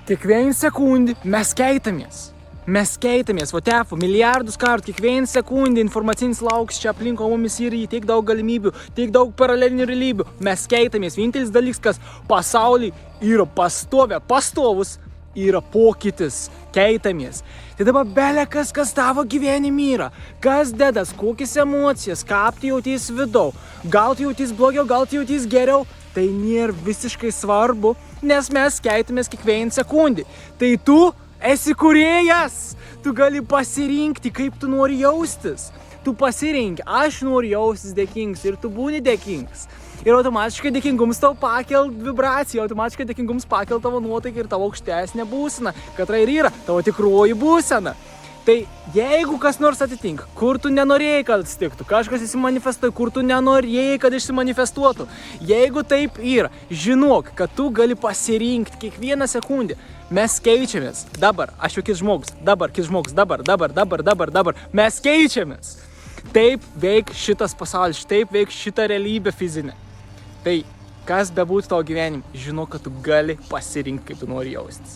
Kiekvieną sekundę mes keitamės. Mes keitamės, milijardus kartų, kiekvieną sekundę informacinis lauks čia aplinko mumis yra tiek daug galimybių, tiek daug paralelinių realybių. Mes keitamės. Vienintelis dalykas, kas pasaulyje yra pastovus, yra pokytis. Keitamės. Tai dabar belekas, kas tavo gyvenime yra, kas dedas, kokias emocijas, kaip tu jautys vidau, gal tu jautys blogiau, gal tu jautys geriau, tai nėra visiškai svarbu, nes mes keitamės kiekvieną sekundę. Tai tu esi kūrėjas, tu gali pasirinkti, kaip tu nori jaustis. Tu pasirink, aš noriu jaustis dėkingas ir tu būni dėkingas. Ir automatiškai dėkingums tau pakel vibraciją, automatiškai dėkingums pakel tavo nuotaiką ir tavo aukštesnę būseną, katrai ir yra tavo tikroji būsena. Tai jeigu kas nors atitinka, kur tu nenorėjai, kad atsitiktų, kažkas įsimanifestuoja, kur tu nenorėjai, kad išsimanifestuotų, jeigu taip yra, žinok, kad tu gali pasirinkti kiekvieną sekundę. Mes keičiamės. Dabar aš jau kits žmogus, dabar. Mes keičiamės. Taip veik šitas pasaulis, taip veik šitą realybę fizinę. Tai kas bebūtų tavo gyvenime, žinok, kad tu gali pasirinkti, kaip tu nori jaustis.